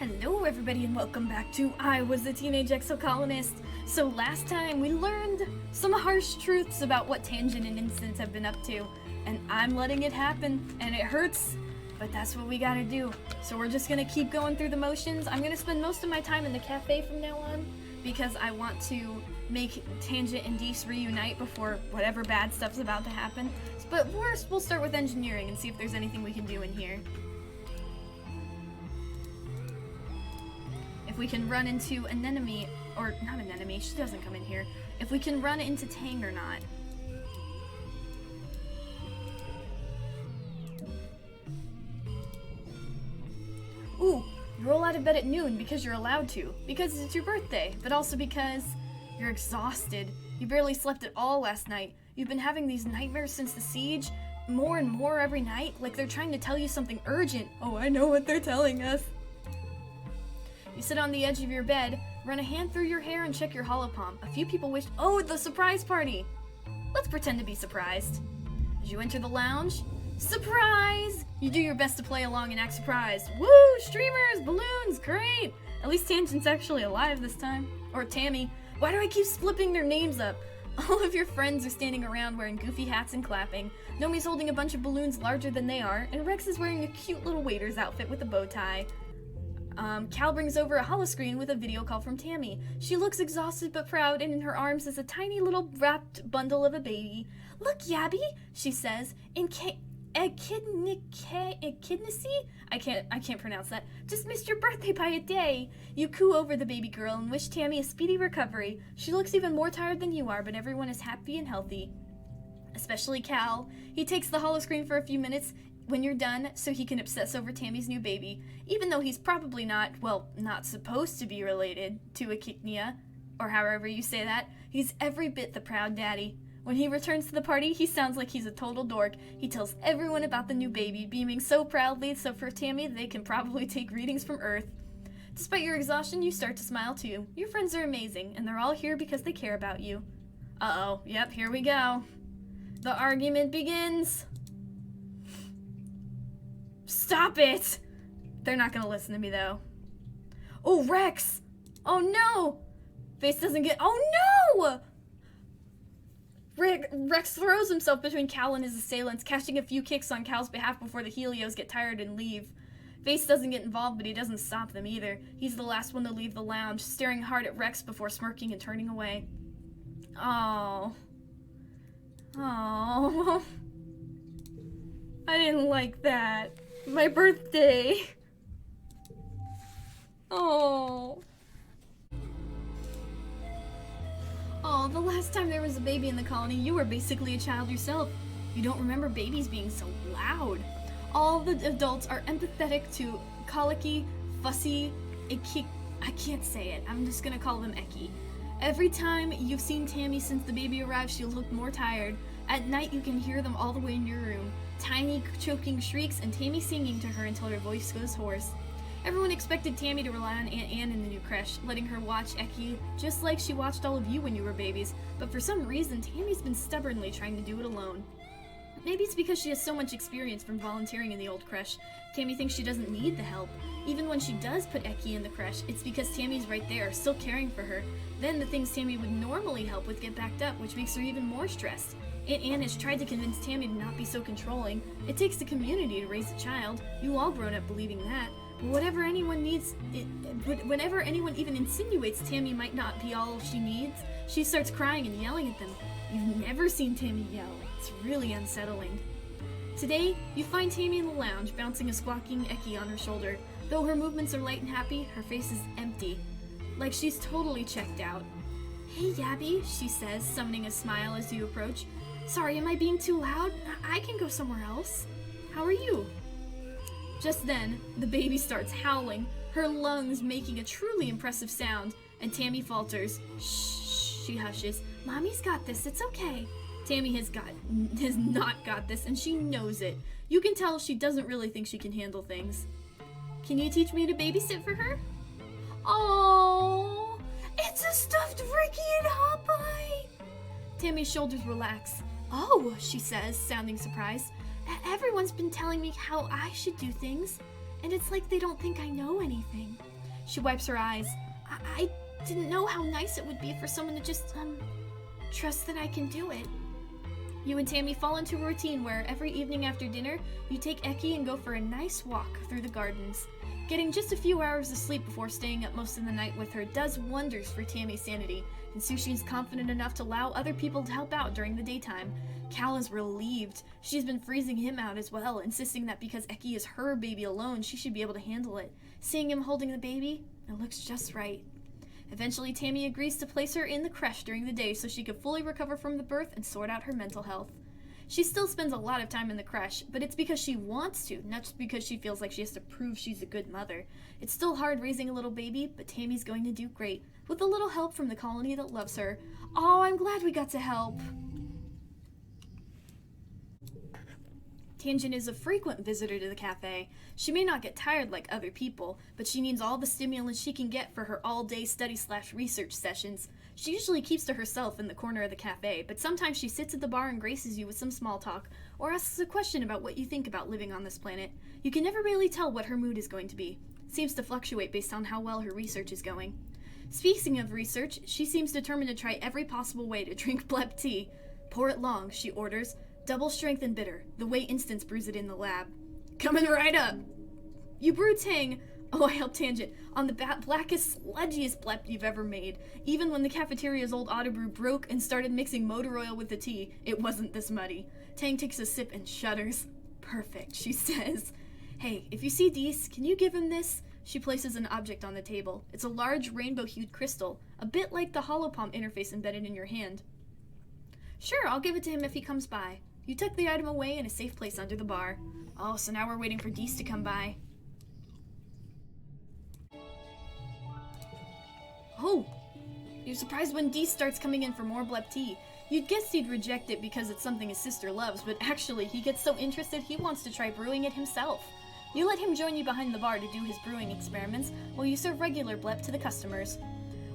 Hello everybody and welcome back to I Was the Teenage Exocolonist. So last time we learned some harsh truths about what Tangent and Dys have been up to, and I'm letting it happen, and it hurts, but that's what we gotta do. So we're just gonna keep going through the motions. I'm gonna spend most of my time in the cafe from now on, because I want to make Tangent and Dys reunite before whatever bad stuff's about to happen. But first we'll start with engineering and see if there's anything we can do in here. If we can run into an enemy, or not an enemy, she doesn't come in here. If we can run into Tang or not. Ooh, you roll out of bed at noon because you're allowed to. Because it's your birthday, but also because you're exhausted. You barely slept at all last night. You've been having these nightmares since the siege, more and more every night, like they're trying to tell you something urgent. Oh, I know what they're telling us. You sit on the edge of your bed, run a hand through your hair and check your hollow palm. A few people wished, oh, the surprise party! Let's pretend to be surprised. As you enter the lounge, surprise! You do your best to play along and act surprised. Woo! Streamers! Balloons! Great! At least Tangent's actually alive this time. Or Tammy. Why do I keep flipping their names up? All of your friends are standing around wearing goofy hats and clapping. Nomi's holding a bunch of balloons larger than they are, and Rex is wearing a cute little waiter's outfit with a bow tie. Cal brings over a holoscreen with a video call from Tammy. She looks exhausted but proud, and in her arms is a tiny little wrapped bundle of a baby. Look, Yabby, she says, echidnacy? I can't pronounce that. Just missed your birthday by a day. You coo over the baby girl and wish Tammy a speedy recovery. She looks even more tired than you are, but everyone is happy and healthy. Especially Cal. He takes the holoscreen for a few minutes when you're done, so he can obsess over Tammy's new baby, even though he's probably not supposed to be related to Echidnia, or however you say that. He's every bit the proud daddy. When he returns to the party, he sounds like he's a total dork. He tells everyone about the new baby, beaming so proudly, so for Tammy, they can probably take readings from Earth. Despite your exhaustion, you start to smile too. Your friends are amazing, and they're all here because they care about you. Uh-oh, yep, here we go. The argument begins. Stop it! They're not gonna listen to me, though. Oh, Rex! Oh, no! Face doesn't get... Oh, no! Rex throws himself between Cal and his assailants, catching a few kicks on Cal's behalf before the Helios get tired and leave. Face doesn't get involved, but he doesn't stop them either. He's the last one to leave the lounge, staring hard at Rex before smirking and turning away. Oh. Oh. I didn't like that. My birthday. Oh. Oh, the last time there was a baby in the colony, you were basically a child yourself. You don't remember babies being so loud. All the adults are empathetic to colicky, fussy, I can't say it. I'm just gonna call them Eki. Every time you've seen Tammy since the baby arrived, she'll look more tired. At night, you can hear them all the way in your room. Tiny, choking shrieks, and Tammy singing to her until her voice goes hoarse. Everyone expected Tammy to rely on Aunt Anne in the new creche, letting her watch Eki, just like she watched all of you when you were babies, but for some reason, Tammy's been stubbornly trying to do it alone. Maybe it's because she has so much experience from volunteering in the old creche. Tammy thinks she doesn't need the help. Even when she does put Eki in the creche, it's because Tammy's right there, still caring for her. Then the things Tammy would normally help with get backed up, which makes her even more stressed. Aunt Anne has tried to convince Tammy to not be so controlling. It takes the community to raise a child. You all grown up believing that. But whenever anyone even insinuates Tammy might not be all she needs, she starts crying and yelling at them. You've never seen Tammy yell. It's really unsettling. Today, you find Tammy in the lounge, bouncing a squawking Eki on her shoulder. Though her movements are light and happy, her face is empty. Like she's totally checked out. Hey, Yabby, she says, summoning a smile as you approach. Sorry, am I being too loud? I can go somewhere else. How are you? Just then, the baby starts howling, her lungs making a truly impressive sound, and Tammy falters. Shh, she hushes. Mommy's got this, it's okay. Tammy has not got this, and she knows it. You can tell she doesn't really think she can handle things. Can you teach me to babysit for her? Oh, it's a stuffed Ricky and Hopeye. Tammy's shoulders relax. Oh, she says, sounding surprised. Everyone's been telling me how I should do things, and it's like they don't think I know anything. She wipes her eyes. I didn't know how nice it would be for someone to just, trust that I can do it. You and Tammy fall into a routine where every evening after dinner, you take Eki and go for a nice walk through the gardens. Getting just a few hours of sleep before staying up most of the night with her does wonders for Tammy's sanity, and Sushi is confident enough to allow other people to help out during the daytime. Cal is relieved. She's been freezing him out as well, insisting that because Eki is her baby alone, she should be able to handle it. Seeing him holding the baby, it looks just right. Eventually, Tammy agrees to place her in the creche during the day so she could fully recover from the birth and sort out her mental health. She still spends a lot of time in the creche, but it's because she wants to, not just because she feels like she has to prove she's a good mother. It's still hard raising a little baby, but Tammy's going to do great, with a little help from the colony that loves her. Oh, I'm glad we got to help. Tangent is a frequent visitor to the cafe. She may not get tired like other people, but she needs all the stimulants she can get for her all-day study/research sessions. She usually keeps to herself in the corner of the cafe, but sometimes she sits at the bar and graces you with some small talk, or asks a question about what you think about living on this planet. You can never really tell what her mood is going to be. It seems to fluctuate based on how well her research is going. Speaking of research, she seems determined to try every possible way to drink blep tea. Pour it long, she orders. Double strength and bitter, the way Instance brews it in the lab. Coming right up! You brew Tang, oh I helped Tangent, on the blackest, sludgiest blep you've ever made. Even when the cafeteria's old autobrew broke and started mixing motor oil with the tea, it wasn't this muddy. Tang takes a sip and shudders. Perfect, she says. Hey, if you see Dys, can you give him this? She places an object on the table. It's a large rainbow-hued crystal, a bit like the holopalm interface embedded in your hand. Sure, I'll give it to him if he comes by. You tuck the item away in a safe place under the bar. Oh, so now we're waiting for Dys to come by. Oh! You're surprised when Dys starts coming in for more blep tea. You'd guess he'd reject it because it's something his sister loves, but actually he gets so interested he wants to try brewing it himself. You let him join you behind the bar to do his brewing experiments while you serve regular blep to the customers.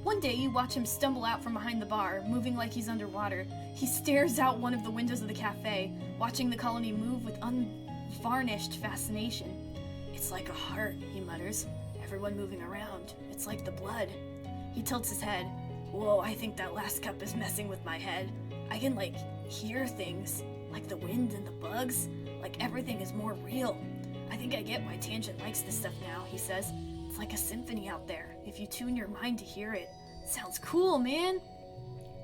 One day, you watch him stumble out from behind the bar, moving like he's underwater. He stares out one of the windows of the cafe, watching the colony move with unvarnished fascination. It's like a heart, he mutters. Everyone moving around. It's like the blood. He tilts his head. Whoa, I think that last cup is messing with my head. I can, hear things. Like the wind and the bugs. Like everything is more real. I think I get why Tangent likes this stuff now, he says. It's like a symphony out there, if you tune your mind to hear it. Sounds cool, man!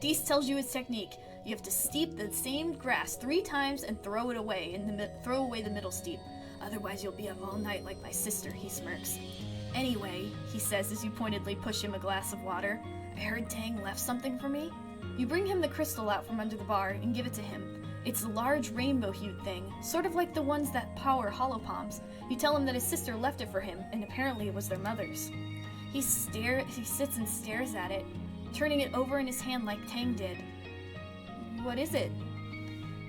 Dys tells you his technique. You have to steep the same grass 3 times and throw it away, throw away the middle steep. Otherwise you'll be up all night like my sister, he smirks. Anyway, he says as you pointedly push him a glass of water, I heard Tang left something for me. You bring him the crystal out from under the bar and give it to him. It's a large rainbow-hued thing, sort of like the ones that power holopalms. You tell him that his sister left it for him, and apparently it was their mother's. He sits and stares at it, turning it over in his hand like Tang did. What is it?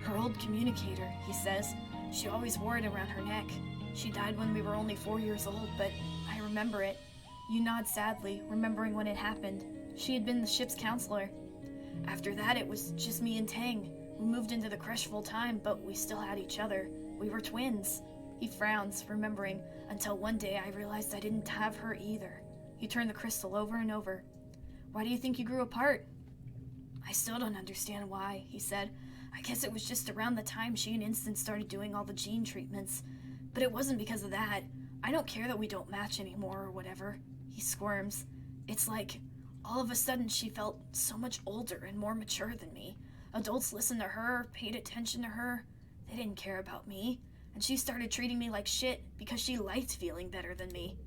Her old communicator, he says. She always wore it around her neck. She died when we were only 4 years old, but I remember it. You nod sadly, remembering when it happened. She had been the ship's counselor. After that, it was just me and Tang. We moved into the creche full time, but we still had each other. We were twins. He frowns, remembering, until one day I realized I didn't have her either. He turned the crystal over and over. Why do you think you grew apart? I still don't understand why, he said. I guess it was just around the time she and Instance started doing all the gene treatments. But it wasn't because of that. I don't care that we don't match anymore or whatever. He squirms. It's like, all of a sudden she felt so much older and more mature than me. Adults listened to her, paid attention to her. They didn't care about me. And she started treating me like shit because she liked feeling better than me.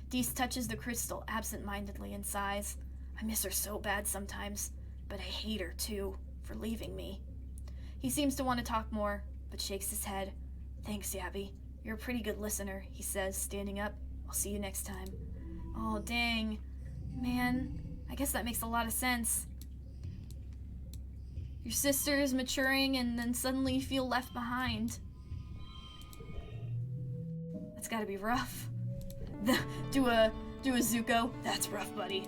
Dys touches the crystal absent-mindedly and sighs. I miss her so bad sometimes, but I hate her too, for leaving me. He seems to want to talk more, but shakes his head. Thanks, Yabby. You're a pretty good listener, he says, standing up. I'll see you next time. Oh, dang. Man, I guess that makes a lot of sense. Your sister is maturing and then suddenly you feel left behind. That's gotta be rough. Do a Zuko. That's rough, buddy.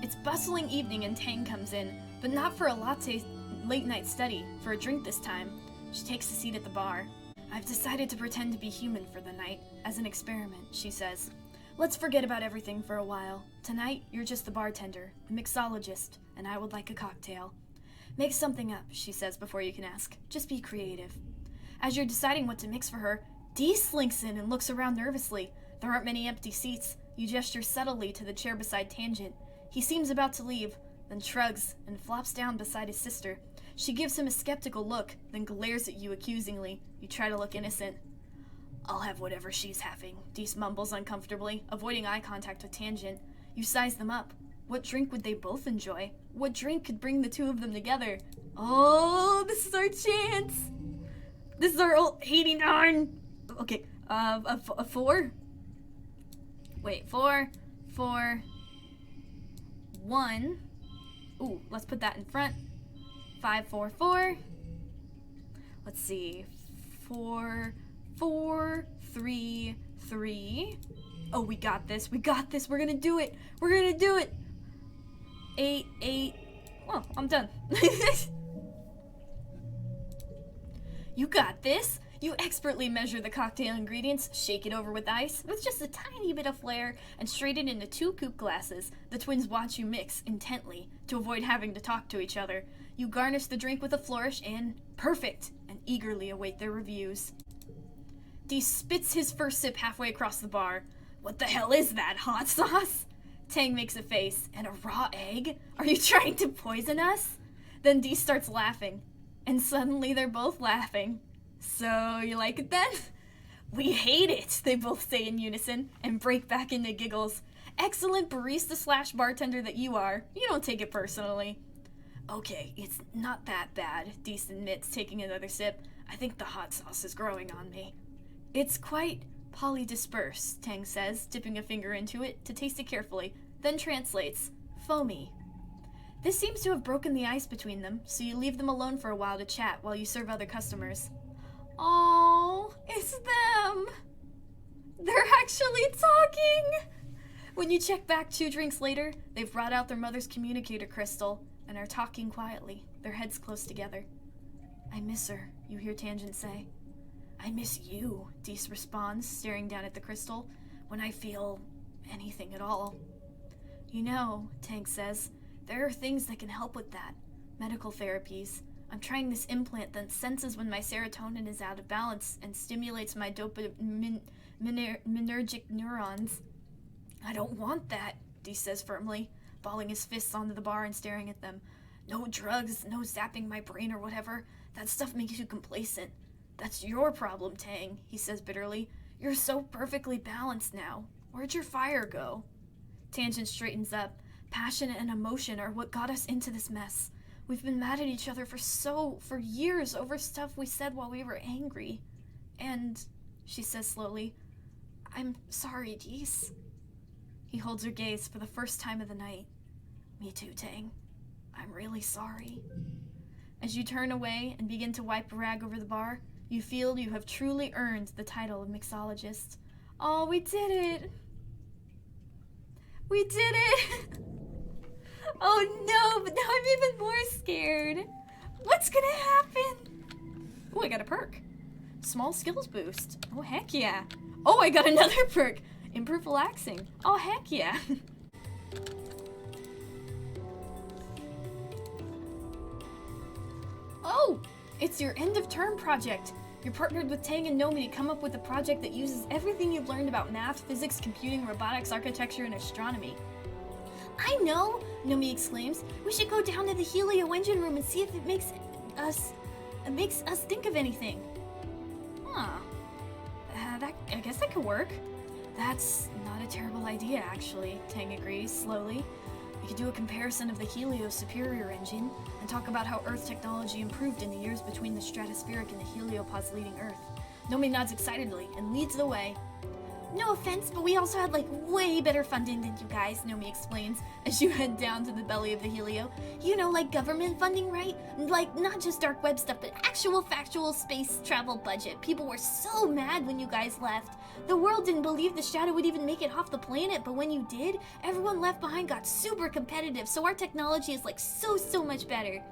It's bustling evening and Tang comes in, but not for a latte late night study, for a drink this time. She takes a seat at the bar. I've decided to pretend to be human for the night, as an experiment, she says. Let's forget about everything for a while. Tonight, you're just the bartender, the mixologist, and I would like a cocktail. Make something up, she says before you can ask. Just be creative. As you're deciding what to mix for her, Dee slinks in and looks around nervously. There aren't many empty seats. You gesture subtly to the chair beside Tangent. He seems about to leave, then shrugs and flops down beside his sister. She gives him a skeptical look, then glares at you accusingly. You try to look innocent. I'll have whatever she's having, Dee mumbles uncomfortably, avoiding eye contact with Tangent. You size them up. What drink would they both enjoy? What drink could bring the two of them together? Oh, this is our chance! This is our old 89! Okay, a 4? Wait, 4, 1. Ooh, let's put that in front. 5, 4, 4. Let's see. 4, 4, 3, 3. Oh, we got this. We got this. We're gonna do it. We're gonna do it. 8, 8. Well, I'm done. You got this. You expertly measure the cocktail ingredients, shake it over with ice, with just a tiny bit of flair, and straighten it into 2 coupe glasses. The twins watch you mix intently to avoid having to talk to each other. You garnish the drink with a flourish and perfect, and eagerly await their reviews. Dee spits his first sip halfway across the bar. What the hell is that, hot sauce? Tang makes a face. And a raw egg? Are you trying to poison us? Then Dee starts laughing. And suddenly they're both laughing. So, you like it then? We hate it, they both say in unison, and break back into giggles. Excellent barista/bartender that you are. You don't take it personally. Okay, it's not that bad, Dee admits, taking another sip. I think the hot sauce is growing on me. It's quite polydispersed, Tang says, dipping a finger into it to taste it carefully, then translates. Foamy. This seems to have broken the ice between them, so you leave them alone for a while to chat while you serve other customers. Oh, it's them! They're actually talking! When you check back 2 drinks later, they've brought out their mother's communicator crystal and are talking quietly, their heads close together. I miss her, you hear Tangent say. I miss you, Dee responds, staring down at the crystal, when I feel anything at all. You know, Tang says, there are things that can help with that. Medical therapies. I'm trying this implant that senses when my serotonin is out of balance and stimulates my dopaminergic neurons. I don't want that, Dee says firmly, balling his fists onto the bar and staring at them. No drugs, no zapping my brain or whatever. That stuff makes you complacent. That's your problem, Tang, he says bitterly. You're so perfectly balanced now. Where'd your fire go? Tangent straightens up. Passion and emotion are what got us into this mess. We've been mad at each other for years over stuff we said while we were angry. And, she says slowly, I'm sorry, Dees. He holds her gaze for the first time of the night. Me too, Tang. I'm really sorry. As you turn away and begin to wipe a rag over the bar, you feel you have truly earned the title of mixologist. Oh, we did it! We did it! Oh no, but now I'm even more scared. What's gonna happen? Oh, I got a perk. Small skills boost. Oh, heck yeah. Oh, I got another perk. Improve relaxing. Oh, heck yeah. Oh, it's your end of term project. You're partnered with Tang and Nomi to come up with a project that uses everything you've learned about math, physics, computing, robotics, architecture, and astronomy. I know, Nomi exclaims. We should go down to the Helio engine room and see if it makes us think of anything. Huh. I guess that could work. That's not a terrible idea, actually, Tang agrees, slowly. We could do a comparison of the Helio's superior engine and talk about how Earth technology improved in the years between the stratospheric and the heliopods leading Earth. Nomi nods excitedly and leads the way. No offense, but we also had, way better funding than you guys, Nomi explains, as you head down to the belly of the Helio. You know, government funding, right? Not just dark web stuff, but actual factual space travel budget. People were so mad when you guys left. The world didn't believe the shadow would even make it off the planet, but when you did, everyone left behind got super competitive, so our technology is, so much better.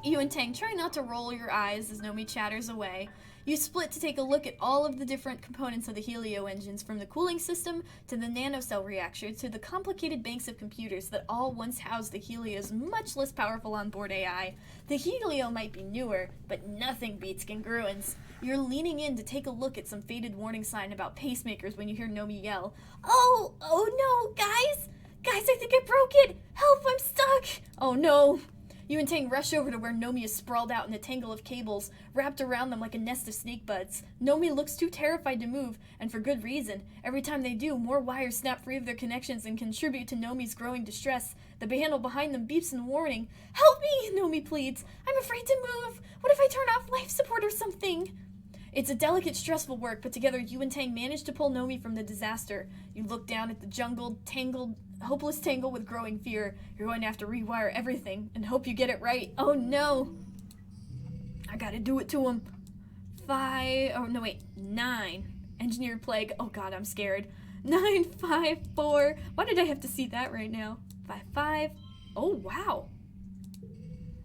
You and Tang try not to roll your eyes as Nomi chatters away. You split to take a look at all of the different components of the helio engines, from the cooling system to the nanocell reactor to the complicated banks of computers that all once housed the Helio's much less powerful onboard AI. The Helio might be newer, but nothing beats congruence. You're leaning in to take a look at some faded warning sign about pacemakers when you hear Nomi yell, "Oh no, guys! Guys, I think I broke it! Help, I'm stuck!" Oh no! You and Tang rush over to where Nomi is sprawled out in a tangle of cables, wrapped around them like a nest of snake buds. Nomi looks too terrified to move, and for good reason. Every time they do, more wires snap free of their connections and contribute to Nomi's growing distress. The panel behind them beeps in warning. "Help me!" Nomi pleads. "I'm afraid to move! What if I turn off life support or something?" It's a delicate, stressful work, but together you and Tang manage to pull Nomi from the disaster. You look down at the jungled, tangled, hopeless tangle with growing fear. You're going to have to rewire everything and hope you get it right. Oh no! I gotta do it to him. 9. Engineered plague. Oh god, I'm scared. 9, 5, 4. Why did I have to see that right now? 5, 5. Oh wow.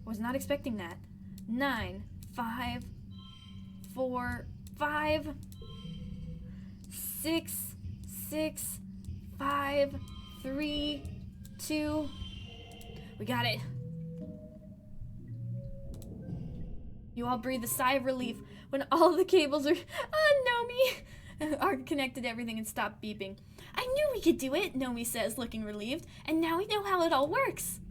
Was not expecting that. 9, 5, 4, 5, 6, 6, 5, 3, 2. We got it. You all breathe a sigh of relief when all the cables are connected to everything and stop beeping. "I knew we could do it," Nomi says, looking relieved, "and now we know how it all works."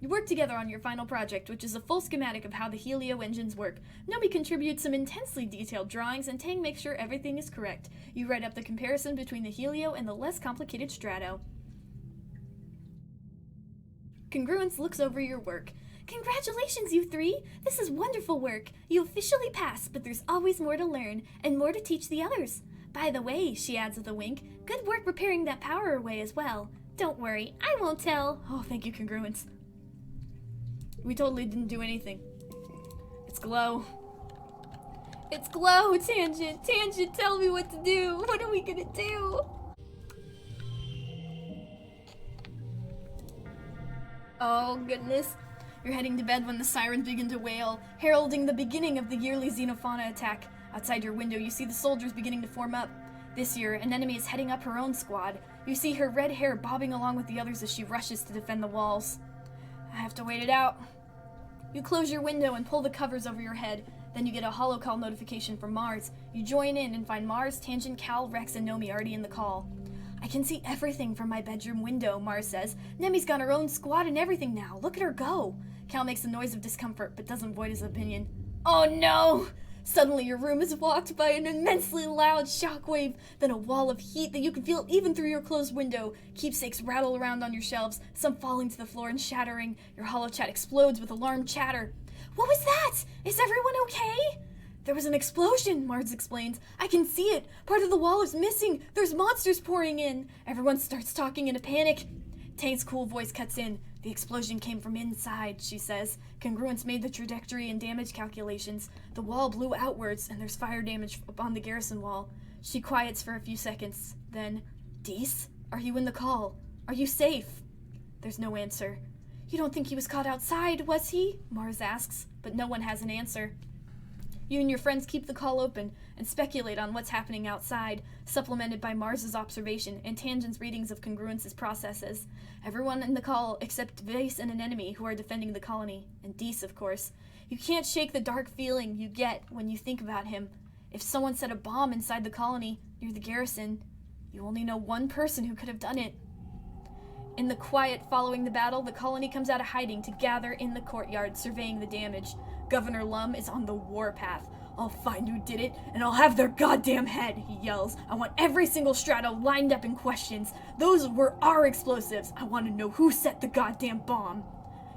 You work together on your final project, which is a full schematic of how the helio engines work. Nomi contributes some intensely detailed drawings, and Tang makes sure everything is correct. You write up the comparison between the helio and the less complicated strato. Congruence looks over your work. "Congratulations, you three! This is wonderful work. You officially passed, but there's always more to learn, and more to teach the others. By the way," she adds with a wink, "good work repairing that power array as well. Don't worry, I won't tell." Oh, thank you, Congruence. We totally didn't do anything. It's glow. It's glow, Tangent! Tangent, tell me what to do! What are we gonna do? Oh, goodness. You're heading to bed when the sirens begin to wail, heralding the beginning of the yearly xenofauna attack. Outside your window, you see the soldiers beginning to form up. This year, an enemy is heading up her own squad. You see her red hair bobbing along with the others as she rushes to defend the walls. I have to wait it out. You close your window and pull the covers over your head. Then you get a holocall notification from Mars. You join in and find Mars, Tangent, Cal, Rex, and Nomi already in the call. "I can see everything from my bedroom window," Mars says. "Nemi's got her own squad and everything now. Look at her go." Cal makes a noise of discomfort, but doesn't void his opinion. "Oh no!" Suddenly your room is walked by an immensely loud shockwave, then a wall of heat that you can feel even through your closed window. Keepsakes rattle around on your shelves, some falling to the floor and shattering. Your holochat explodes with alarmed chatter. "What was that? Is everyone okay?" "There was an explosion," Mars explains. "I can see it. Part of the wall is missing. There's monsters pouring in." Everyone starts talking in a panic. Tang's cool voice cuts in. "The explosion came from inside," she says. Congruence made the trajectory and damage calculations. The wall blew outwards, and there's fire damage upon the garrison wall. She quiets for a few seconds. Then, "Dys, are you in the call? Are you safe?" There's no answer. "You don't think he was caught outside, was he?" Mars asks, but no one has an answer. You and your friends keep the call open and speculate on what's happening outside, supplemented by Mars's observation and Tangent's readings of Congruence's processes. Everyone in the call except Vase and an enemy who are defending the colony, and Dys, of course. You can't shake the dark feeling you get when you think about him. If someone set a bomb inside the colony, near the garrison, you only know one person who could have done it. In the quiet following the battle, the colony comes out of hiding to gather in the courtyard, surveying the damage. Governor Lum is on the warpath. "I'll find who did it, and I'll have their goddamn head," he yells. "I want every single strato lined up in questions. Those were our explosives. I want to know who set the goddamn bomb."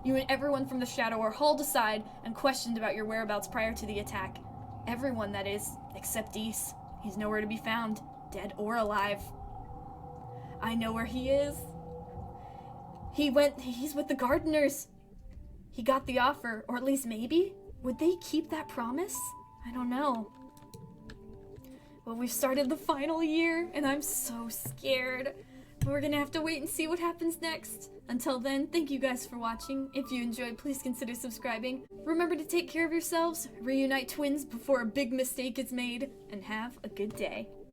You and everyone from the shadow are hauled aside and questioned about your whereabouts prior to the attack. Everyone, that is, except Dys. He's nowhere to be found, dead or alive. I know where he is. He's with the gardeners. He got the offer, or at least maybe? Would they keep that promise? I don't know. Well, we've started the final year, and I'm so scared. We're gonna have to wait and see what happens next. Until then, thank you guys for watching. If you enjoyed, please consider subscribing. Remember to take care of yourselves, reunite twins before a big mistake is made, and have a good day.